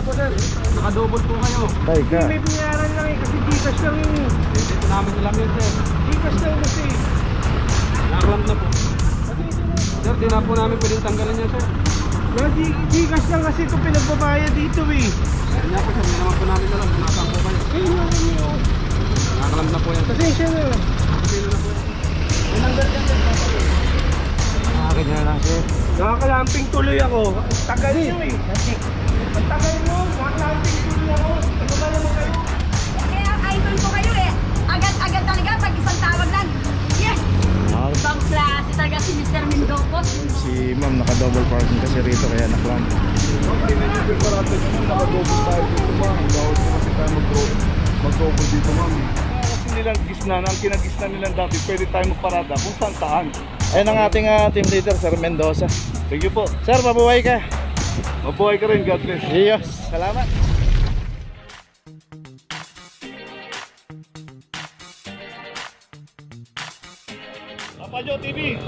po sir. Naka-double po kayo. Teka. May binayaran lang eh, kasi Gcash lang yun eh. Hindi po namin alam yun sir. Gcash lang kasi. Nakalam na po. Sir, di na po namin pwedeng tanggalan yan sir. Gcash lang kasi ito pinagbabayad dito eh. Kaya nga po sir, hindi naman po namin alam. Nasaan po kayo? Ayun lang yun oh. Nakalam na po yan. Pasensya na. Pasensya na po yan. Inanggal yan sir. Akin na lang sir. Nakakalamping tuloy ako. Tagal nyo eh. Ang tagal mo, nakakalamping tuloy ako. Ano ba naman kayo? Kaya idol ko kayo eh. Agad-agad talaga pag isang tawag lang. Yes! Ibang klase talaga si Mr. Mindocos. Si ma'am naka-double parking kasi rito kaya naklam. Okay, medyo preparado dito. Naka-double tayo dito ma'am. Bawal po kasi tayo mag-double dito ma'am. Kasi nilang gisna, ang kinagisna nilang dati, pwede tayo magparada kung saan. Ayan ang ating team leader, Sir Mendoza. Thank you po. Sir, mabuhay ka. Mabuhay ka rin, God bless. Diyos, salamat. Papa Joe TV.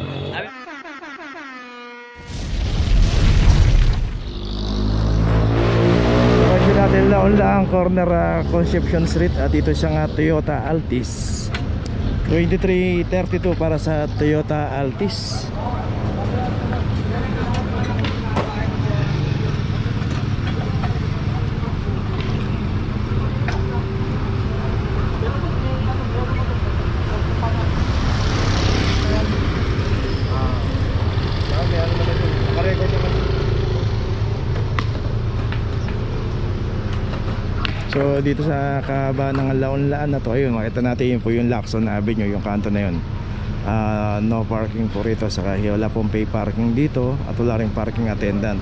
Kasi natin laon corner Concepcion Street at ito siyang Toyota Altis 2332 para sa Toyota Altis. So dito sa kahabaan ng Laon-Laan na to, ayun, makita natin yun po yung Lacson Avenue, yung kanto na yun. No parking po rito, saka wala pong pay parking dito at wala rin parking attendant.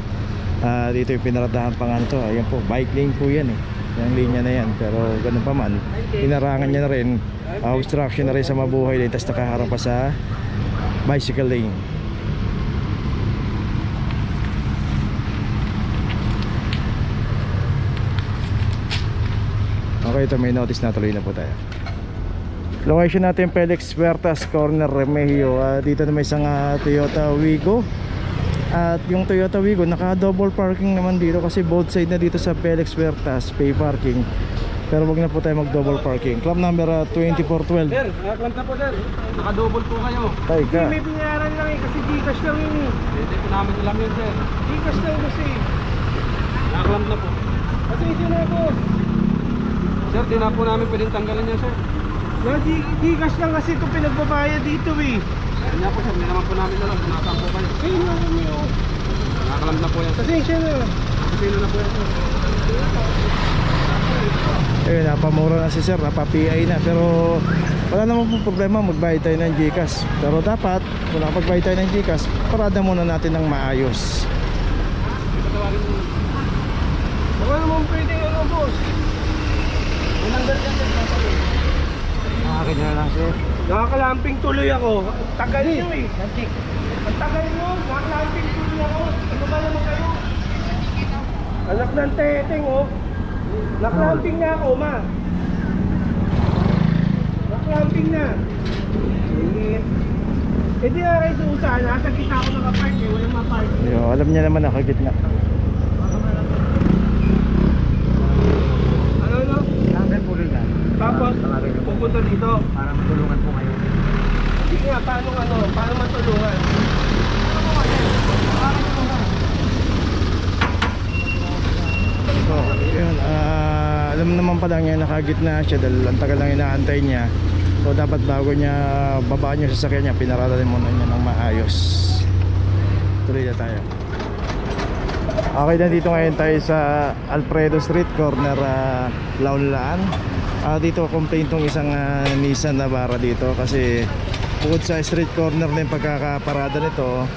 Dito yung pinaradahan pa nga ito, ayun po, bike lane po yan eh, yung linya na yan. Pero ganun pa man, inarangan niya na rin, obstruction na rin sa mabuhay lane, tapos nakaharap pa sa bicycle lane. Okay, ito may notice na, tuloy na po tayo. Location natin Felix Huertas, corner Remigio. Dito na may isang Toyota Wigo. At yung Toyota Wigo naka double parking naman dito kasi both side na dito sa Felix Huertas, pay parking. Pero wag na po tayo mag double parking. Club number 2412. Sir, nakaklam na po sir. Naka-double po kayo. Teka. May binayaran lang eh, kasi Gcash lang yun eh. Hindi po namin alam yun sir. Gcash lang kasi. Nakaklam na po. Pasensya na po. Sir, di na po namin pwedeng tanggalan yan sir. Gcash lang kasi ito pinagbabayad dito eh. Kaya nga po sir, hindi naman po namin alam. Nasaan po kayo? Ayun lang yun oh. Nakakalam na po yan. Pasensya na. Pasensya na po yan sir. Ayun, napamura na si sir, napa-PI na. Pero wala naman po problema, magbayad tayo ng Gcash. Pero dapat, kung nakapagbayad tayo ng Gcash, parada muna natin ng maayos. Baka naman pwedeng ano boss. Inanggal yan sir. Akin na lang sir. Nakakalamping tuloy ako. Ang tagal nyo eh. Ang tagal nyo, nakakalamping tuloy ako. Ano ba naman kayo? Anak ng teteng oh. Nakalamping na ako ma. Nakalamping na. Eh di na kayo sa usahan. Nasa kita ako nakapark eh. Walang mapark. Yo, alam niya naman nakagitna. Ano no? Hanggang puloy na. Tapos, pupunta dito. Para matulungan po kayo. Hindi nga, paano matulungan? So, yun, alam naman pa lang niya nakagitna siya dahil ang tagal lang inaantay niya. So dapat bago niya babaan niya sa sasakyan niya, pinarada din muna niya ng maayos. Tuloy na tayo. Okay, nandito ngayon tayo sa Alfredo Street, corner Laon-Laan. Dito complaint tong isang Nissan Navara dito kasi bukod sa street corner na yung pagkakaparada nito,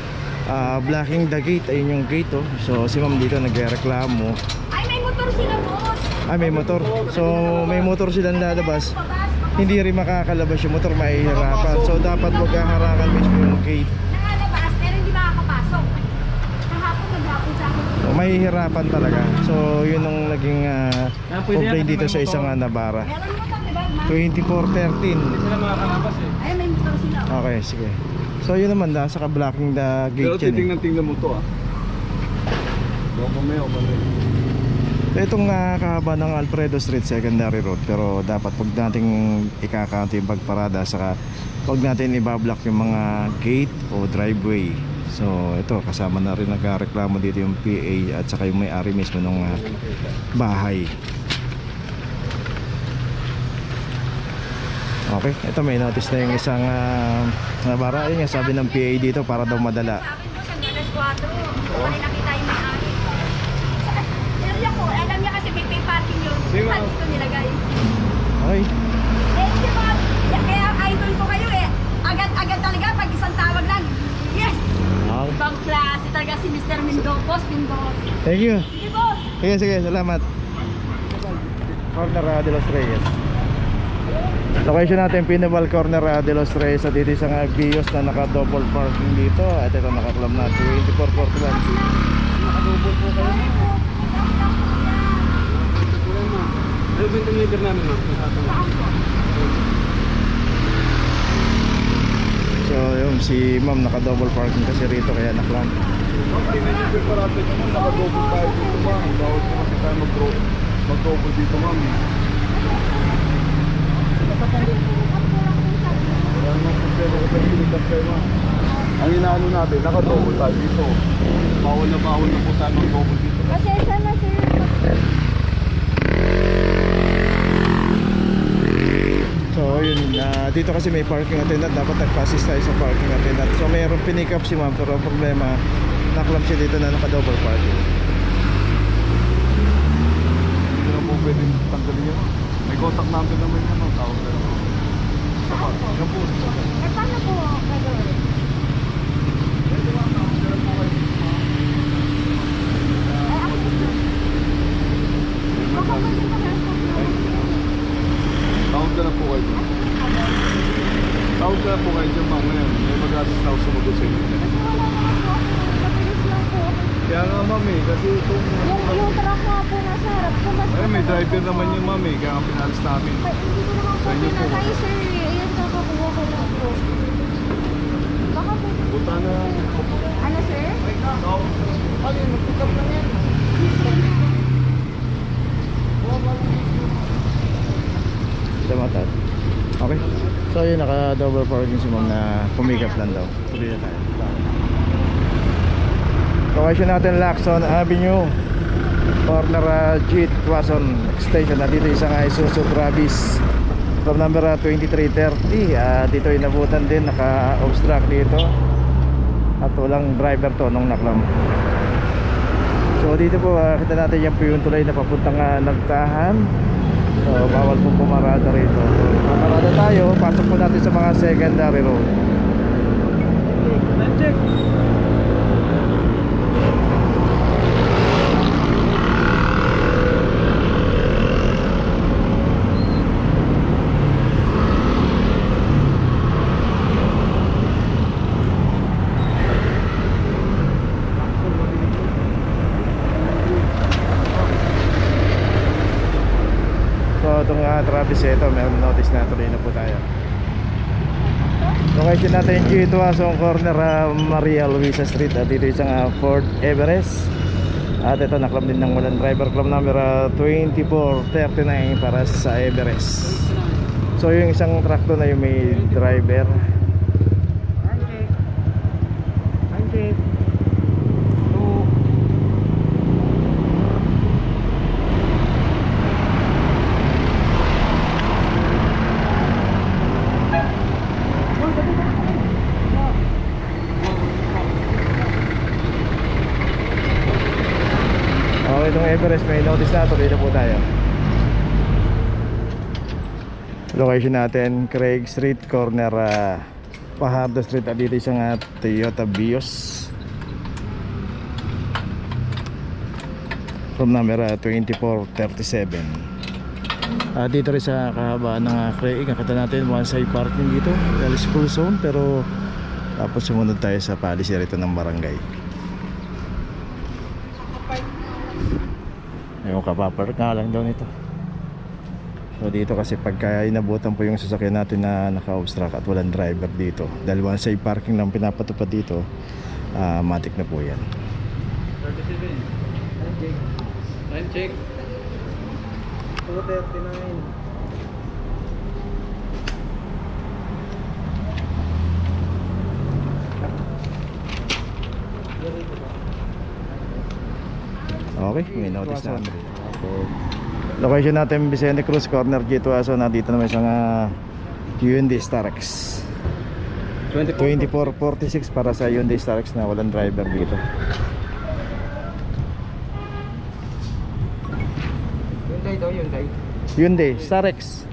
blocking the gate, ayun yung gate oh. So si ma'am dito nagreklamo. Ay, may motor sila, boss. May motor. So may motor silang lalabas, hindi rin makakalabas yung motor, mahihirapan. So dapat wag harangan mismo yung gate. Nakalabas, pero hindi makakapasok. Kahapon naghapon sa akin. So, mahihirapan talaga. So yun ang naging complaint dito sa isang Navara. Meron motor, di ba, ma'am? 2413. Sila makakalabas eh. Ay, may motor sila. Okay, sige. So yun naman, nasa ka-blocking the Pero gate yan eh. tingnan mo to ah. Baka may o mali. Itong kahaba ng Alfredo Street secondary road, pero dapat wag nating ikakanto yung pagparada, saka wag natin ibablock yung mga gate o driveway. So ito, kasama na rin nagreklamo dito yung PA at saka yung may-ari mismo ng bahay. Okay, ito may notice na yung isang nabara. Yun nga sabi ng PA dito, para daw madala. Sa akin po, sa Galas 4. Wala nakita yung may-ari. Sa area ko, alam niya kasi may parking yun. Saan dito nilagay? Okay. Eh, di ba? Kaya idol ko kayo eh. Agad-agad talaga pag isang tawag lang. Yes! Ibang klase talaga si Mr. Mendoza. Thank you. Sige, boss! Sige, salamat. Corner de los Reyes. Location natin, Pinabal Corner de los Reyes. At dito isang Vios na naka-double parking dito. At ito naka-club na 2441. Nakadouble po kayo. Ano ba yung deliver namin, ma'am? So yun, si ma'am naka-double parking kasi rito, kaya na-club. Dineliver pa natin yun, naka-double tayo dito ma'am. Bawal po kasi tayo mag-double dito ma'am. Wala naman problema kung pag-ilikat kayo ma'am. Ang inaano natin, naka-double tayo dito. Bawal na po tayo mag-double dito. Pasensya na, sir. So yun, dito kasi may parking attendant, dapat nagpa-assist tayo sa parking attendant. So mayroong pinick up si ma'am, pero ang problema, na-club siya dito na naka-double parking. Hindi na po pwede tanggalin yun. May contact number naman yun ma'am. Tawag na naman. Yan po. Eh, paano po gagawin? Tawag ka na po kayo dyan. Tawag ka na po kayo dyan ma'am ngayon. May mag-assist na ako sumunod sa inyo. Kasi wala naman po ako. Mabilis lang po ako. Kaya nga ma'am eh, kasi itong... Yung truck nga po nasa harap ko. Mas Ay, may driver naman yun ma'am eh, kaya pinalis namin. Hindi ko naman po Sa inyo po. pinatay, sir. Ayan, kakakuha ko lang po. Baka po. Punta na. Ano, sir? Ano yun, mag-pick up lang yan. Damatad. Okay. So yun, naka-double parking si ma'am na pumikap lang daw. Tuloy na tayo. Location natin, Lacson Avenue, corner Jeet Wasson Extension. Dito isang Isuzu Travis from number 2330. Dito inabutan din, naka-obstruct dito. At walang driver to nung naklam. So dito po, kita natin yung tulay na papuntang Nagtahan. So bawal po pumarada rito. So pumarada tayo, pasok po natin sa mga secondary road. Check. So itong Travis ito, meron notice na, tuloy na po tayo. Location natin Jeet Wasson corner Maria Luisa Street. At dito isang Ford Everest. At ito naklab din ng walang driver, club number 2439 para sa Everest. So yung isang truck doon na yung may driver. Okay, itong Everest may notice na, tuloy na po tayo. Location natin, Craig Street, corner Fajardo Street. At dito isang Toyota Vios from number 2437. Dito rin sa kahabaan ng Craig, nakita natin one side parking dito dahil school zone, pero tapos sumunod tayo sa policy rito ng barangay. Yung kapapark nga lang daw nito. So dito kasi pagka inabutan po yung sasakyan natin na naka-obstruct at walang driver dito, dahil one side parking lang pinapatupad dito, matik na po yan. 37. Time check. 239. Okay, may notice na. Location natin Vicente Cruz, corner G2 Aso. Nandito naman isang Hyundai Starex 2446 para sa Hyundai Starex na walang driver dito. Hyundai daw, Hyundai. Hyundai Starex.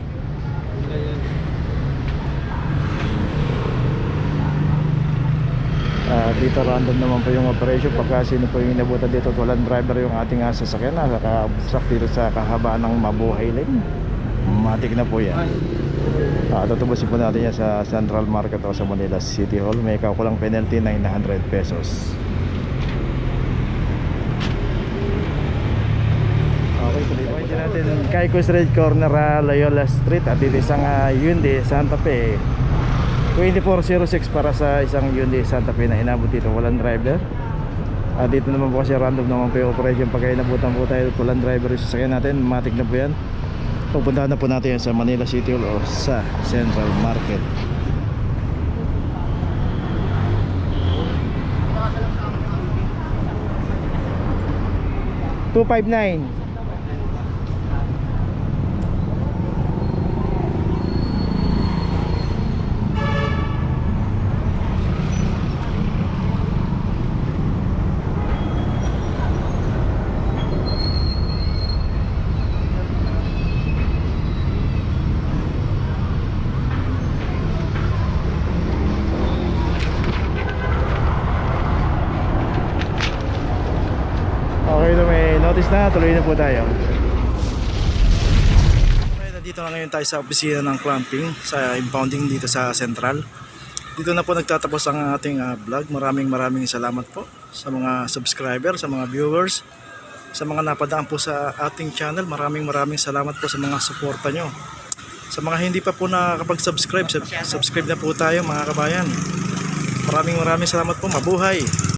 Dito random naman po yung operation pagka sino po yung inabutan dito at walang driver yung ating sasakyan na naka-obstruct dito sa kahabaan ng Mabuhay Lane. Matik na po yan. Tutubusin po natin yan sa Central Market o sa Manila City Hall. May kakulang penalty 900 pesos. Okay, tuloy po natin Kaiko Street, corner Loyola Street. At dito isang Hyundai Santa Fe 2406 para sa isang Hyundai Santa Fe na inabot dito walang driver. Dito naman po kasi random naman po yung operation pagka inabutan po tayo at walang driver yung sasakyan natin. Matik na po yan. Pupuntahan na po natin yan sa Manila City Hall o sa Central Market. $259. Okay na, may notice na, tuloy na po tayo. Okay, nandito na ngayon tayo sa opisina ng clamping sa impounding dito sa Central. Dito na po nagtatapos ang ating vlog. Maraming salamat po sa mga subscriber, sa mga viewers, sa mga napadaan po sa ating channel. Maraming salamat po sa mga suporta nyo. Sa mga hindi pa po nakakapag-subscribe, subscribe na po tayo mga kabayan. Maraming salamat po. Mabuhay!